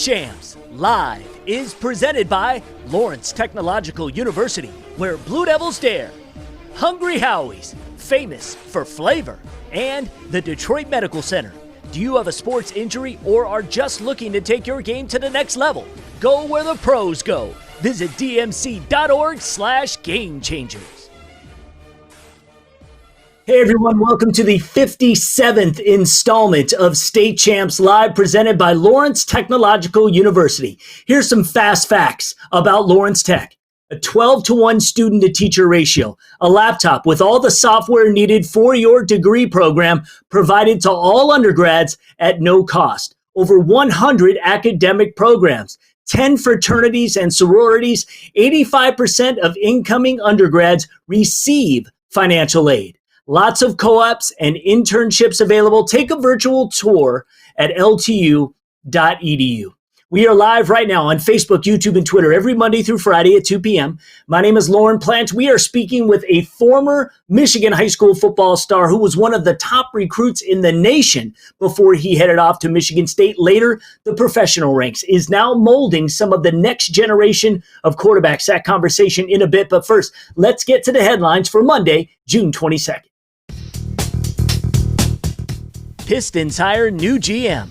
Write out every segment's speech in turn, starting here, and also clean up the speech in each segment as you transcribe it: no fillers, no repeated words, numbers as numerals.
CHAMPS Live is presented by Lawrence Technological University, where Blue Devils dare. Hungry Howie's, famous for flavor. And the Detroit Medical Center. Do you have a sports injury or are just looking to take your game to the next level? Go where the pros go. Visit dmc.org/gamechangers. Hey everyone, welcome to the 57th installment of State Champs Live presented by Lawrence Technological University. Here's some fast facts about Lawrence Tech. A 12-to-1 student-to-teacher ratio, a laptop with all the software needed for your degree program provided to all undergrads at no cost. Over 100 academic programs, 10 fraternities and sororities, 85% of incoming undergrads receive financial aid. Lots of co-ops and internships available. Take a virtual tour at ltu.edu. We are live right now on Facebook, YouTube, and Twitter every Monday through Friday at 2 p.m. My name is Lauren Plant. We are speaking with a former Michigan high school football star who was one of the top recruits in the nation before he headed off to Michigan State. Later, the professional ranks, is now molding some of the next generation of quarterbacks. That conversation in a bit. But first, let's get to the headlines for Monday, June 22nd. Pistons hire new GM.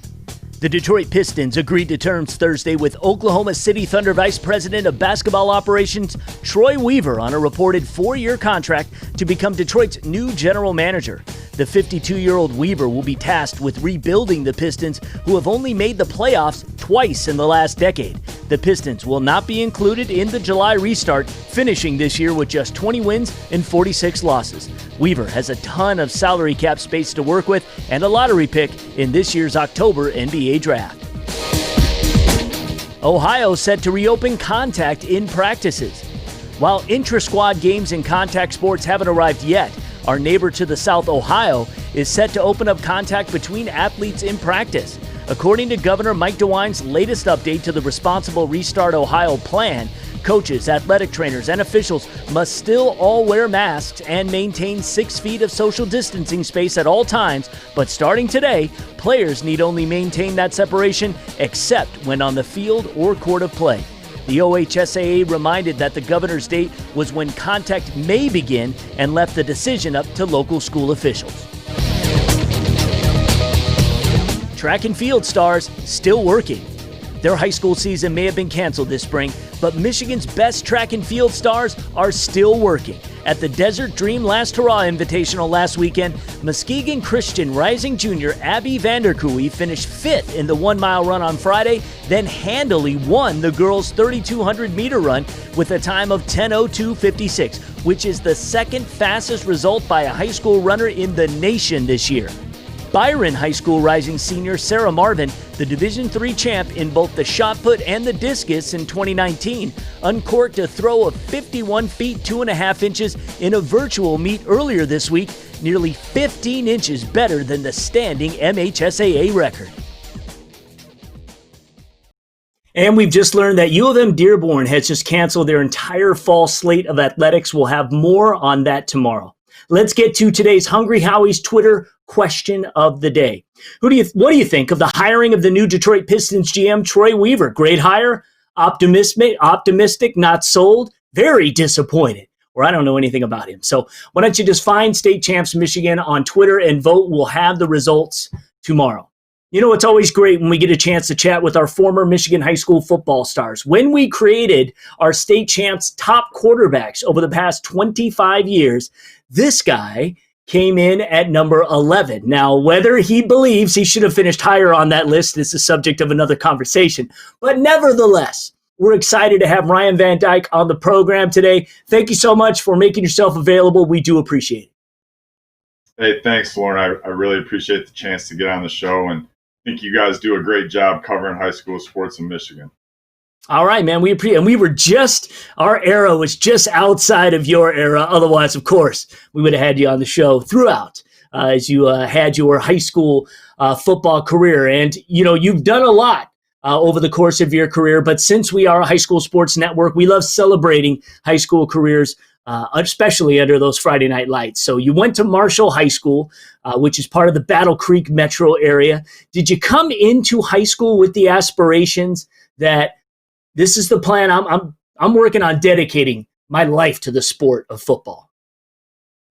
The Detroit Pistons agreed to terms Thursday with Oklahoma City Thunder Vice President of Basketball Operations Troy Weaver on a reported 4-year contract to become Detroit's new general manager. The 52-year-old Weaver will be tasked with rebuilding the Pistons, who have only made the playoffs twice in the last decade. The Pistons will not be included in the July restart, finishing this year with just 20 wins and 46 losses. Weaver has a ton of salary cap space to work with and a lottery pick in this year's October NBA draft. Ohio set to reopen contact in practices. While intra-squad games in contact sports haven't arrived yet, our neighbor to the south, Ohio, is set to open up contact between athletes in practice. According to Governor Mike DeWine's latest update to the Responsible Restart Ohio plan, coaches, athletic trainers, and officials must still all wear masks and maintain 6 feet of social distancing space at all times, but starting today, players need only maintain that separation except when on the field or court of play. The OHSAA reminded that the governor's date was when contact may begin and left the decision up to local school officials. Track and field stars still working. Their high school season may have been canceled this spring, but Michigan's best track and field stars are still working. At the Desert Dream Last Hurrah Invitational last weekend, Muskegon Christian rising junior Abby Vanderkooy finished 5th in the 1-mile run on Friday, then handily won the girls' 3,200-meter run with a time of 10:02:56, which is the second fastest result by a high school runner in the nation this year. Byron High School rising senior Sarah Marvin, the Division III champ in both the shot put and the discus in 2019, uncorked a throw of 51 feet 2.5 inches in a virtual meet earlier this week, nearly 15 inches better than the standing MHSAA record. And we've just learned that U of M Dearborn has just canceled their entire fall slate of athletics. We'll have more on that tomorrow. Let's get to today's Hungry Howie's Twitter question of the day. What do you think of the hiring of the new Detroit Pistons GM, Troy Weaver? Great hire? Optimistic, not sold? Very disappointed. Or I don't know anything about him. So why don't you just find State Champs Michigan on Twitter and vote? We'll have the results tomorrow. You know, it's always great when we get a chance to chat with our former Michigan high school football stars. When we created our State Champs top quarterbacks over the past 25 years, this guy came in at number 11. Now, whether he believes he should have finished higher on that list is the subject of another conversation. But nevertheless, we're excited to have Ryan Van Dyke on the program today. Thank you so much for making yourself available. We do appreciate it. Hey, thanks, Lauren. I really appreciate the chance to get on the show, and I think you guys do a great job covering high school sports in Michigan. All right, man. We appreciate, and we were just, our era was just outside of your era. Otherwise, of course, we would have had you on the show throughout as you had your high school football career. And, you know, you've done a lot over the course of your career. But since we are a high school sports network, we love celebrating high school careers especially under those Friday night lights. So you went to Marshall High School, which is part of the Battle Creek metro area. Did you come into high school with the aspirations that this is the plan? I'm working on dedicating my life to the sport of football.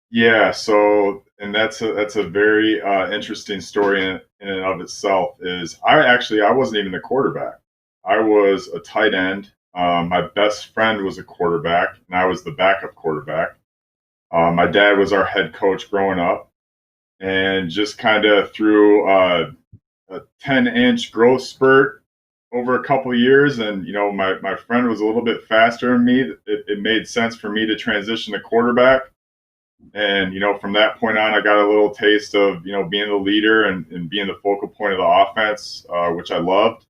Yeah, so and that's a very interesting story in and of itself. Is I wasn't even the quarterback. I was a tight end. My best friend was a quarterback, and I was the backup quarterback. My dad was our head coach growing up, and just kind of through a 10-inch growth spurt over a couple of years, and my friend was a little bit faster than me. It made sense for me to transition to quarterback. And, from that point on, I got a little taste of, being the leader and being the focal point of the offense, which I loved.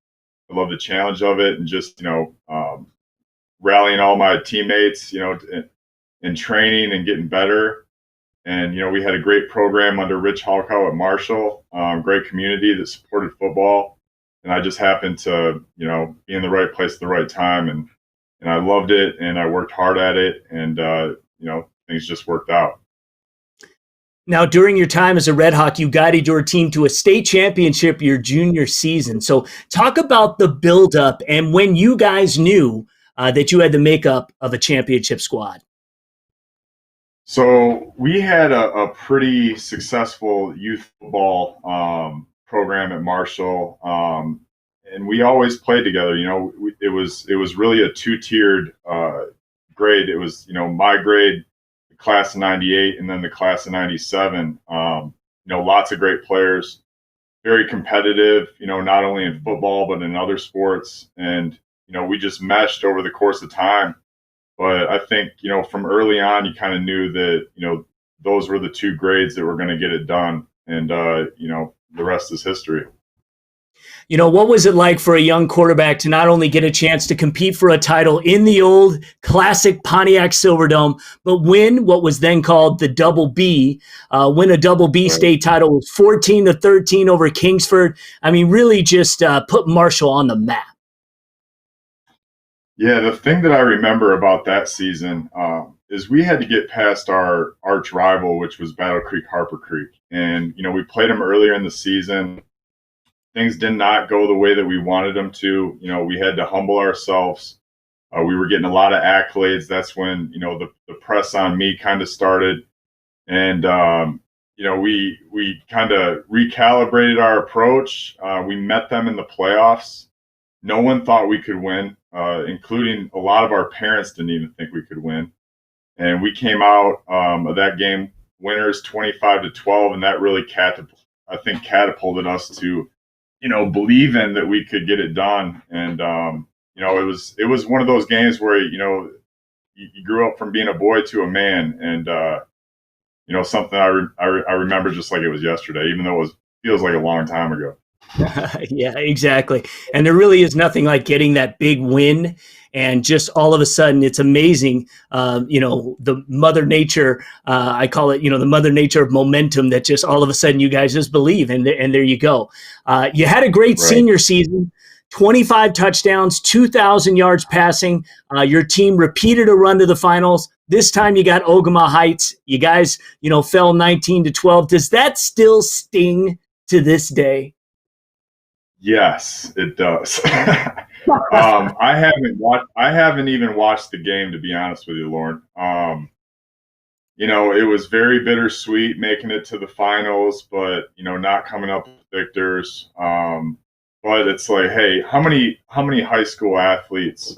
I loved the challenge of it and just, rallying all my teammates, in training and getting better. And, we had a great program under Rich Halkow at Marshall, great community that supported football. And I just happened to, be in the right place at the right time. And I loved it and I worked hard at it. And, things just worked out. Now, during your time as a Red Hawk, you guided your team to a state championship your junior season. So talk about the buildup and when you guys knew that you had the makeup of a championship squad. So we had a pretty successful youth football program at Marshall, and we always played together. It was really a two-tiered grade. It was my grade, class of 98, and then the class of 97. Lots of great players, very competitive, not only in football, but in other sports. And, we just meshed over the course of time. But I think, from early on, you kind of knew that, those were the two grades that were going to get it done. And, the rest is history. What was it like for a young quarterback to not only get a chance to compete for a title in the old classic Pontiac Silverdome, but win what was then called the Double B, win a Double B state title, was 14-13 over Kingsford. I mean, really just put Marshall on the map. Yeah, the thing that I remember about that season is we had to get past our arch rival, which was Battle Creek Harper Creek. And, we played them earlier in the season. Things did not go the way that we wanted them to. We had to humble ourselves. We were getting a lot of accolades. That's when, the press on me kind of started. And, we kind of recalibrated our approach. We met them in the playoffs. No one thought we could win, including a lot of our parents didn't even think we could win. And we came out of that game winners 25-12, and that really catapulted us to believing that we could get it done. And, it was one of those games where, you grew up from being a boy to a man. And, something I remember just like it was yesterday, even though feels like a long time ago. Yeah, exactly. And there really is nothing like getting that big win. And just all of a sudden, it's amazing. The Mother Nature, I call it, the Mother Nature of momentum that just all of a sudden you guys just believe. And there you go. You had a great senior season, 25 touchdowns, 2,000 yards passing. Your team repeated a run to the finals. This time you got Ogama Heights. You guys, fell 19-12. Does that still sting to this day? Yes, it does. I haven't even watched the game, to be honest with you, Lauren. It was very bittersweet making it to the finals, but not coming up with victors. But it's like, hey, how many high school athletes,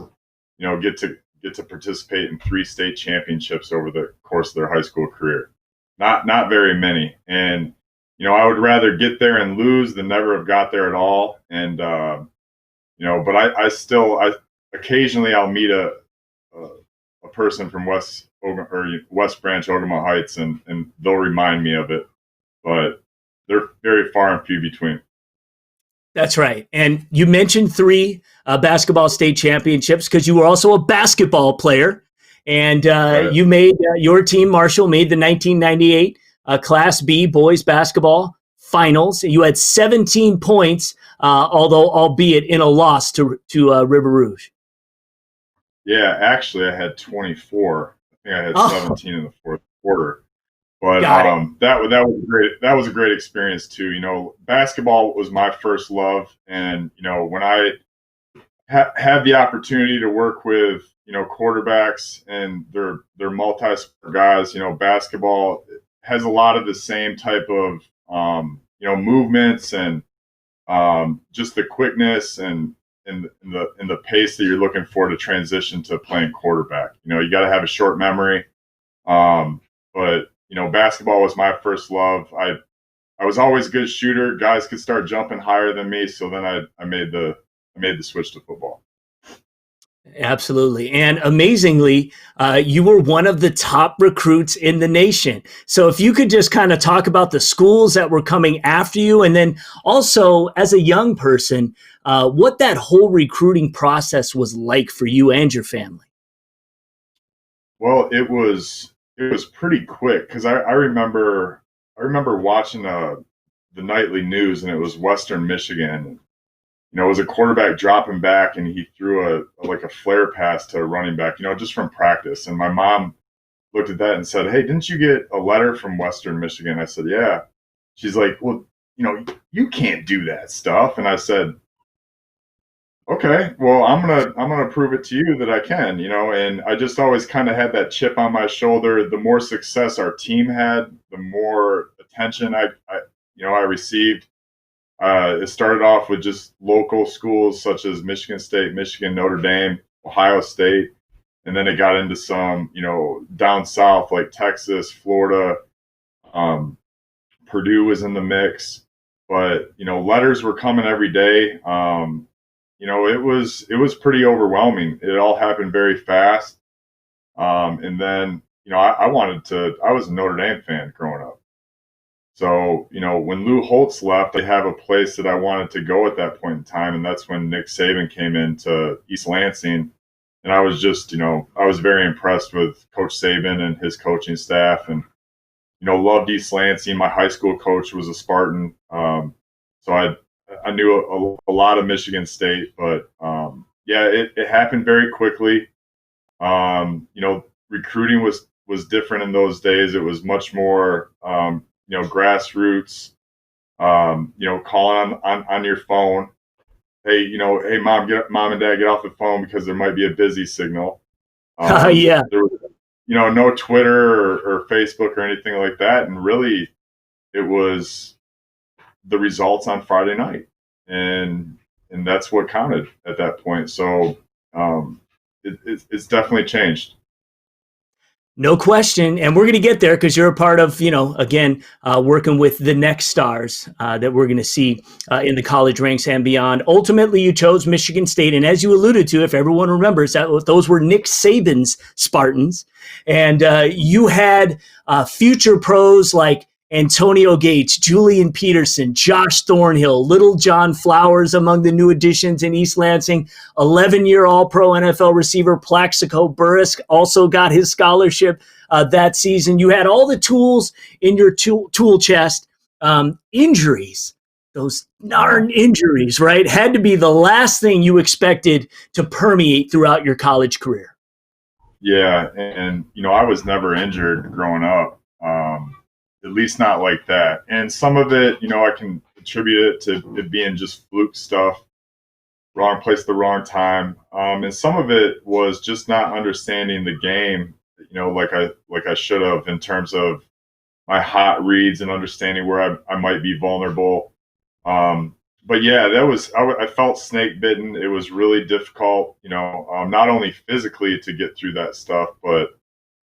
get to participate in 3 state championships over the course of their high school career? Not very many. And I would rather get there and lose than never have got there at all. And, but I occasionally I'll meet a person from West Branch, Ogama Heights, and they'll remind me of it, but they're very far and few between. That's right. And you mentioned 3 basketball state championships because you were also a basketball player. And you made your team, Marshall, made the 1998 Class B boys basketball finals. You had 17 points, albeit in a loss to River Rouge. Yeah, actually, I had 24. I think I had Oh, 17 in the fourth quarter. But got it. that was great. That was a great experience too. Basketball was my first love, and when I had the opportunity to work with quarterbacks and they're multi-sport guys. Basketball has a lot of the same type of movements and just the quickness and the pace that you're looking for to transition to playing quarterback. You got to have a short memory. But basketball was my first love. I was always a good shooter. Guys could start jumping higher than me, so then I made the switch to football. Absolutely. And amazingly, you were one of the top recruits in the nation. So if you could just kind of talk about the schools that were coming after you, and then also as a young person, what that whole recruiting process was like for you and your family. Well, it was pretty quick because I remember watching the nightly news, and it was Western Michigan. It was a quarterback dropping back, and he threw like a flare pass to a running back, just from practice. And my mom looked at that and said, "Hey, didn't you get a letter from Western Michigan?" I said, "Yeah." She's like, "Well, you can't do that stuff." And I said, "Okay, well, I'm gonna prove it to you that I can." And I just always kind of had that chip on my shoulder. The more success our team had, the more attention I received. It started off with just local schools such as Michigan State, Michigan, Notre Dame, Ohio State, and then it got into some, down south like Texas, Florida. Um, Purdue was in the mix, but letters were coming every day. It was pretty overwhelming. It all happened very fast, and then I was a Notre Dame fan growing up. So, when Lou Holtz left, I have a place that I wanted to go at that point in time. And that's when Nick Saban came into East Lansing. And I was just, I was very impressed with Coach Saban and his coaching staff and, loved East Lansing. My high school coach was a Spartan. So I knew a lot of Michigan State, but yeah, it happened very quickly. Recruiting was different in those days. It was much more, grassroots, calling on your phone. Hey, hey, mom and dad, get off the phone because there might be a busy signal. Yeah. There was, no Twitter or Facebook or anything like that. And really, it was the results on Friday night. And that's what counted at that point. So it's definitely changed. No question. And we're going to get there because you're a part of, again, working with the next stars that we're going to see in the college ranks and beyond. Ultimately, you chose Michigan State. And as you alluded to, if everyone remembers, that those were Nick Saban's Spartans. And you had future pros like Antonio Gates, Julian Peterson, Josh Thornhill, Little John Flowers among the new additions in East Lansing. 11-year All-Pro NFL receiver Plaxico Burress also got his scholarship that season. You had all the tools in your tool chest. Injuries, those darn injuries, right, had to be the last thing you expected to permeate throughout your college career. Yeah, and I was never injured growing up. At least not like that. And some of it, I can attribute it to it being just fluke stuff, wrong place at the wrong time. And some of it was just not understanding the game, like I should have in terms of my hot reads and understanding where I might be vulnerable. But yeah, I felt snake bitten. It was really difficult, not only physically to get through that stuff, but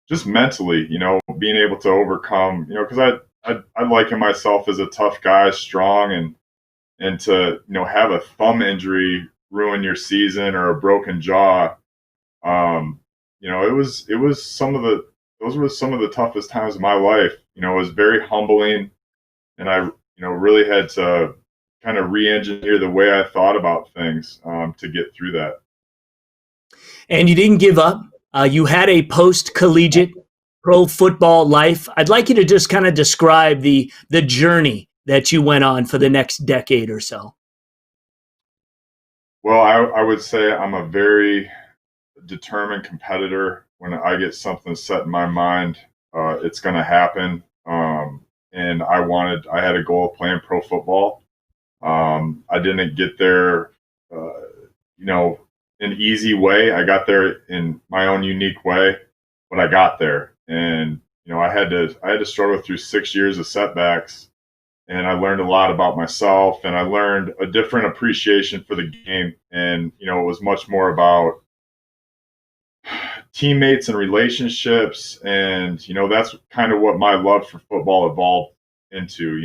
just mentally, being able to overcome, because I liken myself as a tough guy, strong, and to have a thumb injury ruin your season or a broken jaw. It was those were some of the toughest times of my life. It was very humbling, and I really had to kind of re-engineer the way I thought about things to get through that. And you didn't give up. You had a post-collegiate pro football life. I'd like you to just kind of describe the journey that you went on for the next decade or so. Well, I would say I'm a very determined competitor when I get something set in my mind, it's going to happen. And I had a goal of playing pro football. I didn't get there, an easy way. I got there in my own unique way, but I got there. And, I had to struggle through 6 years of setbacks, and I learned a lot about myself, and I learned a different appreciation for the game. And, it was much more about teammates and relationships. And, that's kind of what my love for football evolved into.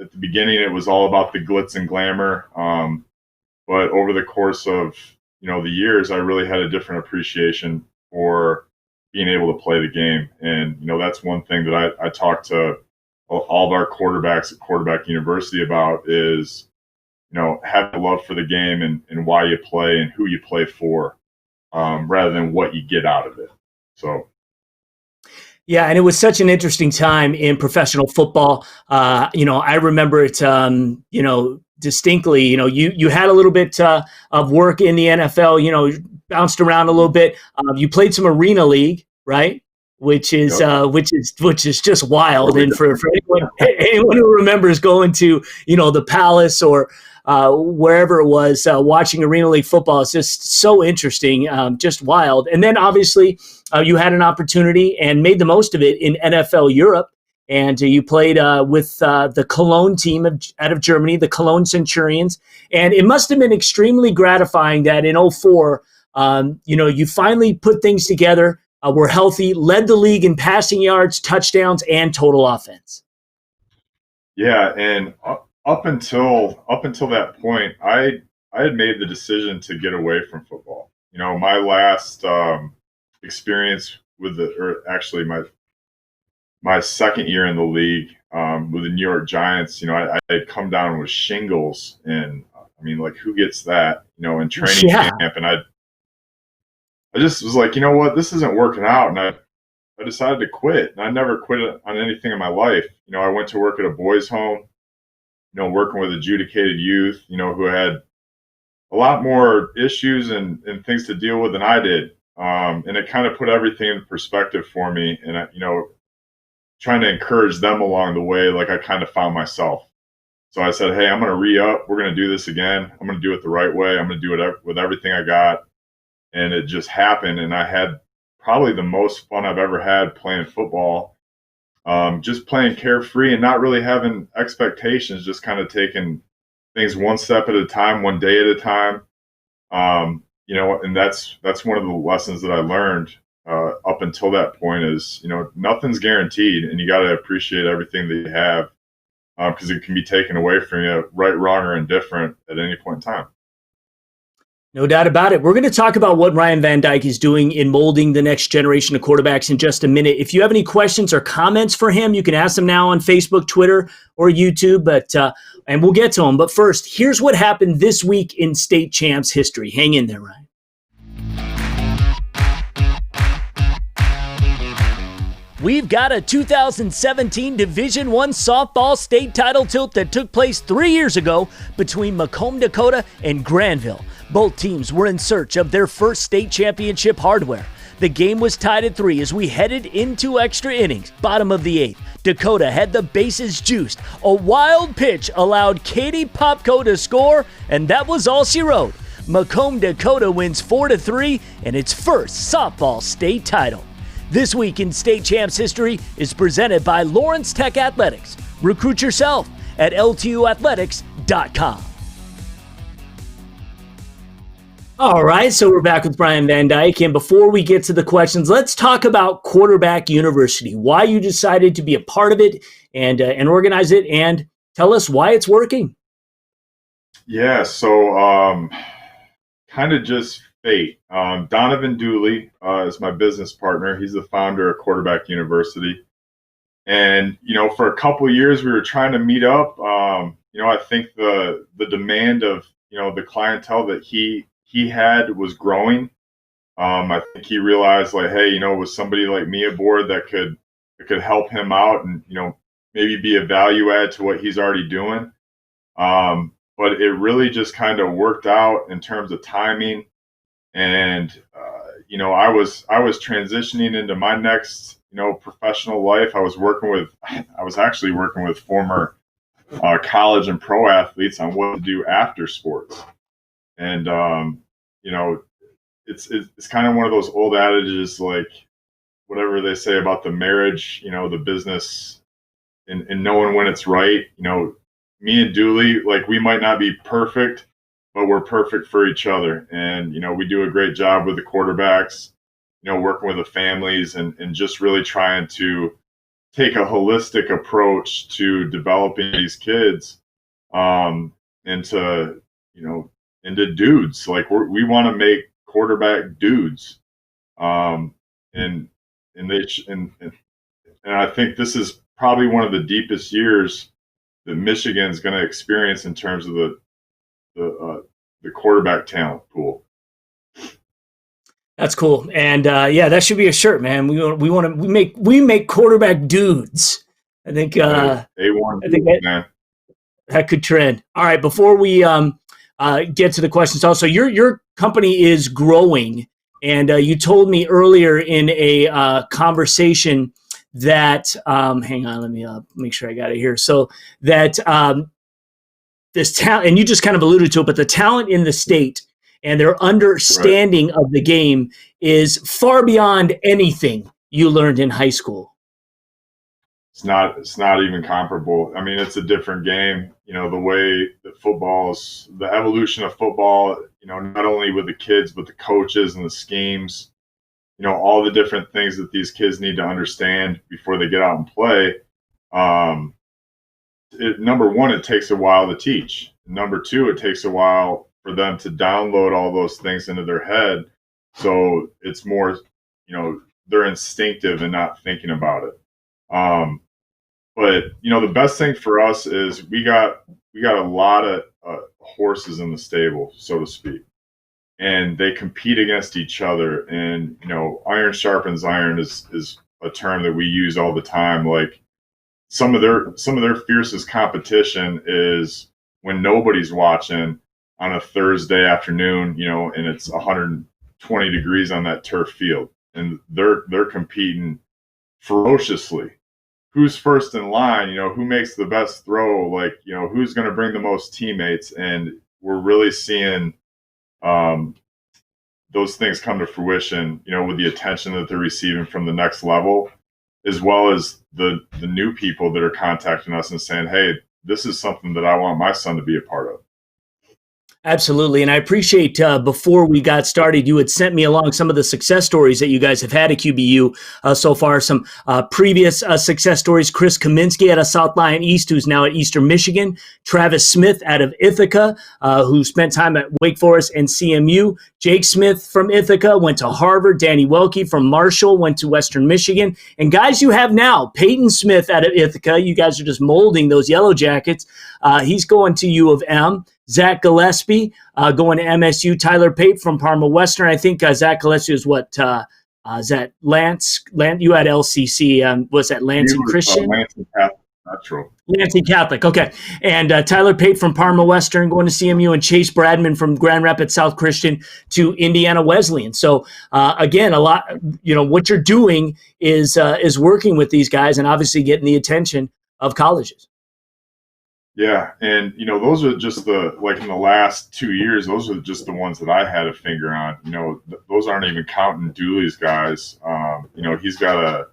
At the beginning, it was all about the glitz and glamour. But over the course of, the years, I really had a different appreciation for being able to play the game. And, that's one thing that I talk to all of our quarterbacks at Quarterback University about is, have a love for the game and why you play and who you play for, rather than what you get out of it. So. Yeah, and it was such an interesting time in professional football. I remember it, distinctly. You had a little bit of work in the NFL. Bounced around a little bit. You played some arena league, right? Which is Yep. which is just wild. And for anyone who remembers going to the Palace or wherever it was, watching arena league football is just so interesting, just wild. And then obviously you had an opportunity and made the most of it in NFL Europe. And you played with the Cologne team out of Germany, the Cologne Centurions. And it must have been extremely gratifying that in 2004, you finally put things together, were healthy, led the league in passing yards, touchdowns, and total offense. Yeah, and up until that point, I had made the decision to get away from football. My last experience actually my second year in the league, with the New York Giants. I had come down with shingles, and I mean, like, who gets that? In training camp, and I just was like, you know what, this isn't working out, and I decided to quit. And I never quit on anything in my life. I went to work at a boys' home, working with adjudicated youth, who had a lot more issues and things to deal with than I did. And it kind of put everything in perspective for me. And, trying to encourage them along the way, like I kind of found myself. So I said, hey, I'm going to re-up. We're going to do this again. I'm going to do it the right way. I'm going to do it with everything I got. And it just happened. And I had probably the most fun I've ever had playing football. Just playing carefree and not really having expectations, just kind of taking things one step at a time, one day at a time. And that's one of the lessons that I learned up until that point is, nothing's guaranteed, and you got to appreciate everything that you have, because it can be taken away from you, right, wrong, or indifferent at any point in time. No doubt about it. We're going to talk about what Ryan Van Dyke is doing in molding the next generation of quarterbacks in just a minute. If you have any questions or comments for him, you can ask them now on Facebook, Twitter, or YouTube, and we'll get to them. But first, here's what happened this week in state champs history. Hang in there, Ryan. We've got a 2017 Division I softball state title tilt that took place 3 years ago between Macomb, Dakota and Granville. Both teams were in search of their first state championship hardware. The game was tied at 3 as we headed into extra innings. Bottom of the 8th, Dakota had the bases juiced. A wild pitch allowed Katie Popko to score, and that was all she wrote. Macomb, Dakota wins 4-3 and its first softball state title. This week in state champs history is presented by Lawrence Tech Athletics. Recruit yourself at ltuathletics.com. All right, so we're back with Ryan Van Dyke, and before we get to the questions, let's talk about Quarterback University, why you decided to be a part of it and organize it, and tell us why it's working. Yeah, so kind of just fate. Donovan Dooley is my business partner. He's the founder of Quarterback University. And, for a couple of years, we were trying to meet up. I think the demand of, the clientele that he had was growing. I think he realized, like, hey, with somebody like me aboard that could help him out and, maybe be a value add to what he's already doing. But it really just kind of worked out in terms of timing. And, I was transitioning into my next, professional life. I was actually working with former college and pro athletes on what to do after sports. And, you know, it's kind of one of those old adages, like whatever they say about the marriage, the business and knowing when it's right. Me and Dooley, like we might not be perfect, but we're perfect for each other. And, we do a great job with the quarterbacks, working with the families and just really trying to take a holistic approach to developing these kids into, into dudes. Like we want to make quarterback dudes. Um, and, and I think this is probably one of the deepest years that Michigan's going to experience in terms of the quarterback talent pool. That's cool, and that should be a shirt, man. We make quarterback dudes. I think A1, I think that could trend. All right, before we get to the questions, also your company is growing, and you told me earlier in a conversation that hang on, let me make sure I got it here. So that this talent, and you just kind of alluded to it, but the talent in the state and their understanding of the game is far beyond anything you learned in high school. It's not even comparable. I mean, it's a different game. The way that the evolution of football, not only with the kids, but the coaches and the schemes, all the different things that these kids need to understand before they get out and play. Number one, it takes a while to teach. Number two, it takes a while for them to download all those things into their head. So it's more, they're instinctive and not thinking about it. But the best thing for us is we got a lot of horses in the stable, so to speak, and they compete against each other. And iron sharpens iron is a term that we use all the time. Like some of their fiercest competition is when nobody's watching on a Thursday afternoon, and it's 120 degrees on that turf field, and they're competing ferociously. Who's first in line, who makes the best throw, like, who's going to bring the most teammates. And we're really seeing those things come to fruition, with the attention that they're receiving from the next level, as well as the new people that are contacting us and saying, hey, this is something that I want my son to be a part of. Absolutely. And I appreciate before we got started, you had sent me along some of the success stories that you guys have had at QBU so far, some previous success stories. Chris Kaminsky out of South Lyon East, who's now at Eastern Michigan. Travis Smith out of Ithaca, who spent time at Wake Forest and CMU. Jake Smith from Ithaca went to Harvard. Danny Welke from Marshall went to Western Michigan. And guys you have now, Peyton Smith out of Ithaca. You guys are just molding those Yellow Jackets. He's going to U of M. Zach Gillespie going to MSU. Tyler Pape from Parma Western. I think Zach Gillespie is what? Is that Lance? You had LCC. Was that Lansing Christian? Lansing Catholic. Not true. Lansing Catholic. Okay. And Tyler Pape from Parma Western going to CMU, and Chase Bradman from Grand Rapids South Christian to Indiana Wesleyan. So again, a lot. What you're doing is working with these guys and obviously getting the attention of colleges. Yeah, and those are just like in the last 2 years, those are just the ones that I had a finger on. Those aren't even counting Dooley's guys. He's got a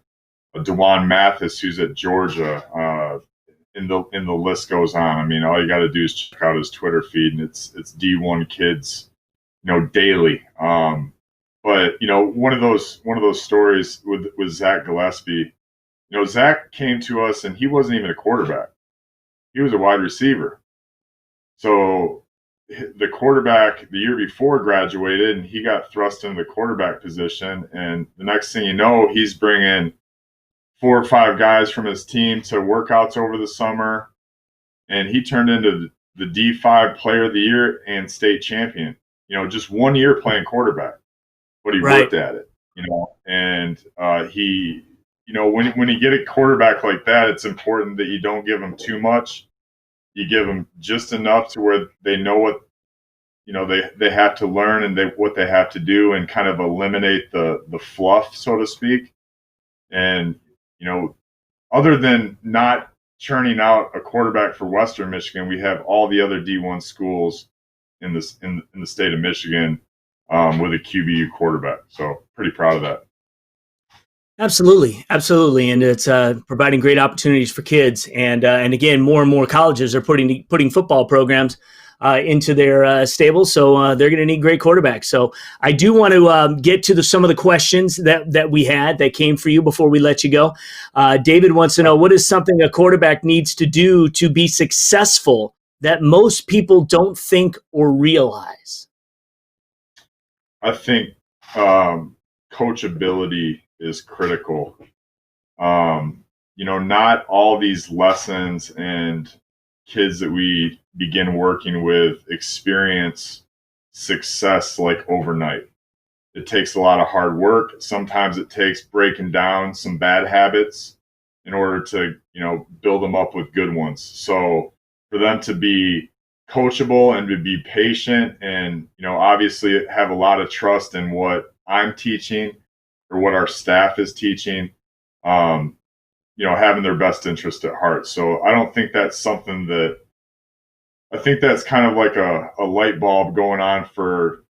DeJuan Mathis who's at Georgia, and the list goes on. I mean, all you got to do is check out his Twitter feed, and it's D1 kids, daily. But one of those stories with Zach Gillespie. Zach came to us and he wasn't even a quarterback. He was a wide receiver. So the quarterback the year before graduated, and he got thrust into the quarterback position. And the next thing you know, he's bringing 4 or 5 guys from his team to workouts over the summer. And he turned into the D5 player of the year and state champion, just 1 year playing quarterback, but he worked at it, and he, when you get a quarterback like that, it's important that you don't give them too much. You give them just enough to where they know what, they have to learn and what they have to do and kind of eliminate the fluff, so to speak. And, other than not churning out a quarterback for Western Michigan, we have all the other D1 schools in the state of Michigan with a QBU quarterback. So pretty proud of that. Absolutely, absolutely, and it's providing great opportunities for kids. And again, more and more colleges are putting football programs into their stables, so they're going to need great quarterbacks. So I do want to get to some of the questions that we had that came for you before we let you go. David wants to know, what is something a quarterback needs to do to be successful that most people don't think or realize? I think coachability is critical. Not all these lessons and kids that we begin working with experience success like overnight. It takes a lot of hard work. Sometimes it takes breaking down some bad habits in order to, build them up with good ones. So for them to be coachable and to be patient and, obviously have a lot of trust in what I'm teaching or what our staff is teaching, having their best interest at heart. So I don't think that's something I think that's kind of like a light bulb going on for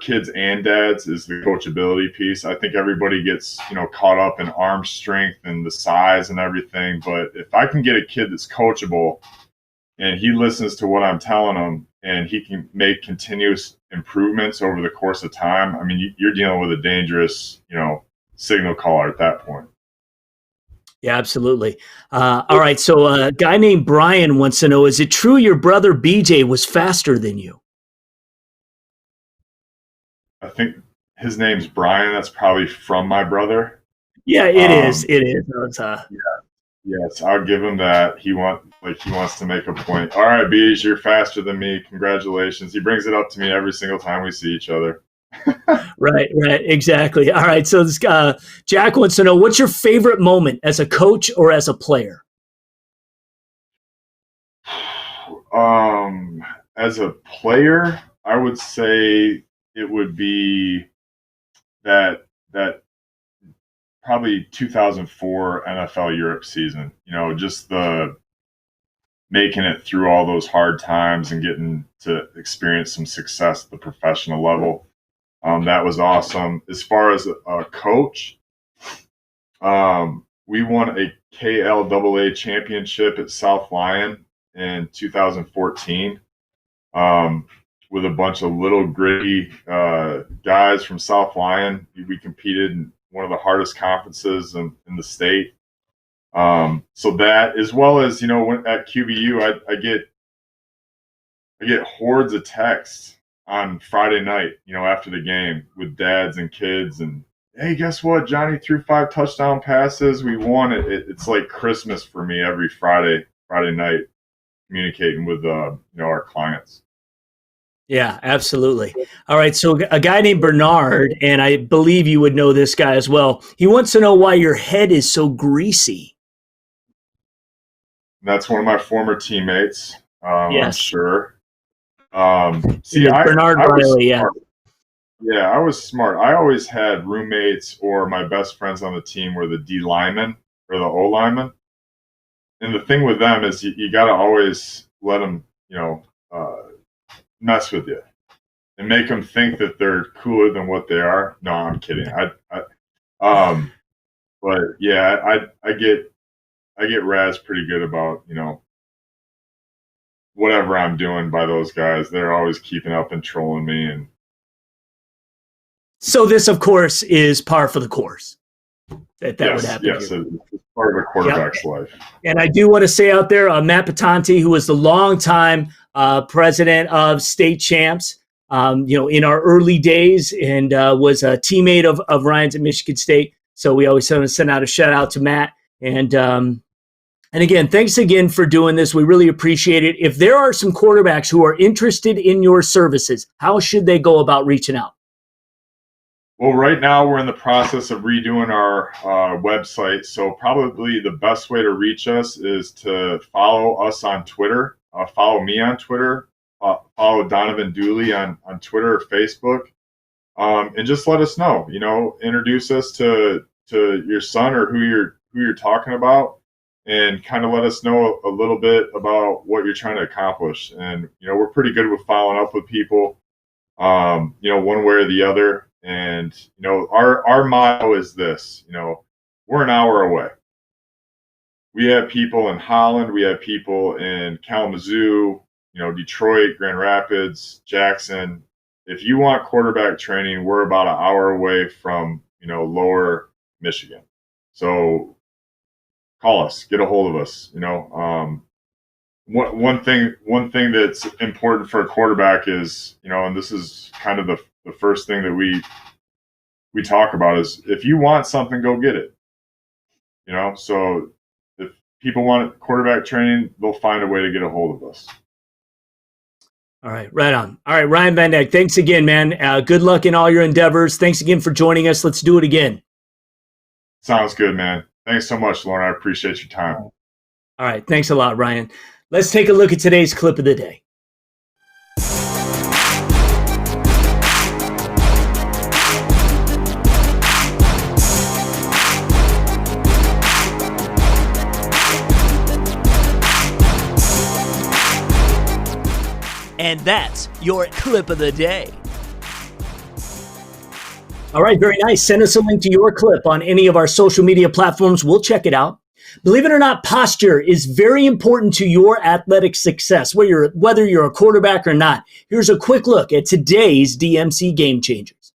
kids and dads is the coachability piece. I think everybody gets, caught up in arm strength and the size and everything. But if I can get a kid that's coachable and he listens to what I'm telling him and he can make continuous improvements over the course of time, I mean, you're dealing with a dangerous, signal caller at that point. Yeah, absolutely. All right. So a guy named Brian wants to know, is it true your brother BJ was faster than you? I think his name's Brian. That's probably from my brother. Yeah, it is. It is. Yes, I'll give him that. He wants to make a point. All right, Beej, you're faster than me. Congratulations. He brings it up to me every single time we see each other. Right, exactly. All right, so this Jack wants to know, what's your favorite moment as a coach or as a player? As a player, I would say it would be that probably 2004 NFL Europe season. Just the making it through all those hard times and getting to experience some success at the professional level. That was awesome. As far as a coach, we won a KLAA championship at South Lyon in 2014 with a bunch of little gritty guys from South Lyon. We competed in one of the hardest conferences in the state. So that, as well as, at QBU, I get hordes of texts on Friday night, after the game with dads and kids and, hey, guess what? Johnny threw 5 touchdown passes. We won it. It's like Christmas for me every Friday night, communicating with, our clients. Yeah, absolutely. All right. So a guy named Bernard, and I believe you would know this guy as well. He wants to know why your head is so greasy. That's one of my former teammates. Yes. I'm sure. Bernard Riley, yeah. Yeah, I was smart. I always had roommates or my best friends on the team were the D linemen or the O linemen. And the thing with them is you got to always let them, mess with you and make them think that they're cooler than what they are. No, I'm kidding. But yeah, I get razzed pretty good about, whatever I'm doing by those guys. They're always keeping up and trolling me. And so this, of course, is par for the course. That would happen. Yes, it's part of a quarterback's life. And I do want to say out there, Matt Patanti, who was the longtime president of State Champs, in our early days, and was a teammate of Ryan's at Michigan State. So we always send out a shout out to Matt. And again, thanks again for doing this. We really appreciate it. If there are some quarterbacks who are interested in your services, how should they go about reaching out? Well, right now we're in the process of redoing our website. So probably the best way to reach us is to follow us on Twitter. Follow me on Twitter follow Donovan Dooley on Twitter or Facebook, and just let us know. Introduce us to your son or who you're talking about, and kind of let us know a little bit about what you're trying to accomplish. And we're pretty good with following up with people, one way or the other. And our motto is this: we're an hour away. We have people in Holland, we have people in Kalamazoo, Detroit, Grand Rapids, Jackson. If you want quarterback training, we're about an hour away from Lower Michigan. So call us, get a hold of us. One thing that's important for a quarterback is, and this is kind of the first thing that we talk about, is if you want something, go get it. So if people want quarterback training, they'll find a way to get a hold of us. All right, right on. All right, Ryan Van Dyke, thanks again, man. Good luck in all your endeavors. Thanks again for joining us. Let's do it again. Sounds good, man. Thanks so much, Lauren. I appreciate your time. All right, thanks a lot, Ryan. Let's take a look at today's clip of the day. And that's your clip of the day. All right, very nice. Send us a link to your clip on any of our social media platforms. We'll check it out. Believe it or not, posture is very important to your athletic success, whether you're a quarterback or not. Here's a quick look at today's DMC Game Changers.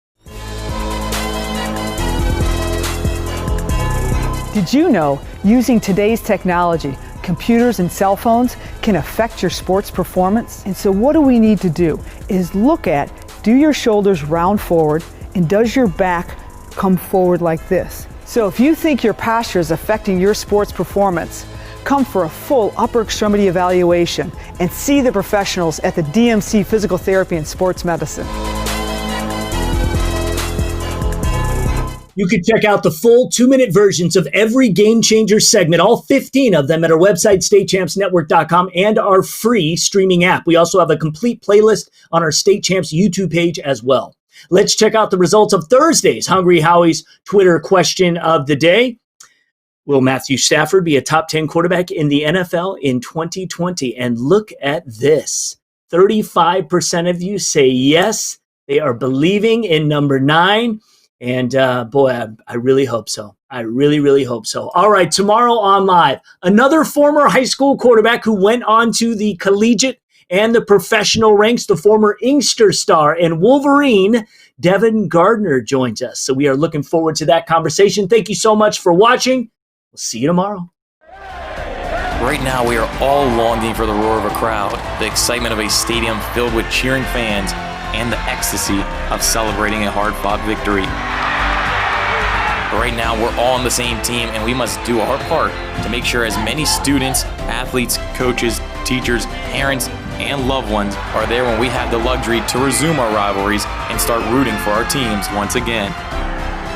Did you know using today's technology, computers and cell phones can affect your sports performance? And so what do we need to do is look at, do your shoulders round forward and does your back come forward like this? So if you think your posture is affecting your sports performance, come for a full upper extremity evaluation and see the professionals at the DMC Physical Therapy and Sports Medicine. You can check out the full 2-minute versions of every Game Changer segment, all 15 of them, at our website, statechampsnetwork.com, and our free streaming app. We also have a complete playlist on our State Champs YouTube page as well. Let's check out the results of Thursday's Hungry Howie's Twitter question of the day. Will Matthew Stafford be a top 10 quarterback in the NFL in 2020? And look at this. 35% of you say yes. They are believing in number 9. And boy, I really hope so. I really, really hope so. All right, tomorrow on Live, another former high school quarterback who went on to the collegiate and the professional ranks, the former Inkster star and Wolverine, Devin Gardner, joins us. So we are looking forward to that conversation. Thank you so much for watching. We'll see you tomorrow. Right now, we are all longing for the roar of a crowd, the excitement of a stadium filled with cheering fans, and the ecstasy of celebrating a hard-fought victory. Right now, we're all on the same team, and we must do our part to make sure as many students, athletes, coaches, teachers, parents, and loved ones are there when we have the luxury to resume our rivalries and start rooting for our teams once again.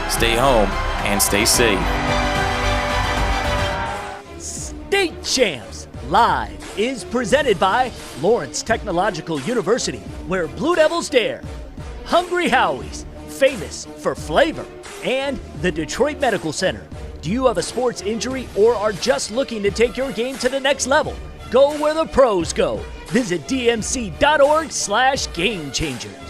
Stay home and stay safe. State Champs Live is presented by Lawrence Technological University, where Blue Devils dare, Hungry Howie's, famous for flavor, and the Detroit Medical Center. Do you have a sports injury or are just looking to take your game to the next level? Go where the pros go. Visit dmc.org/gamechanger.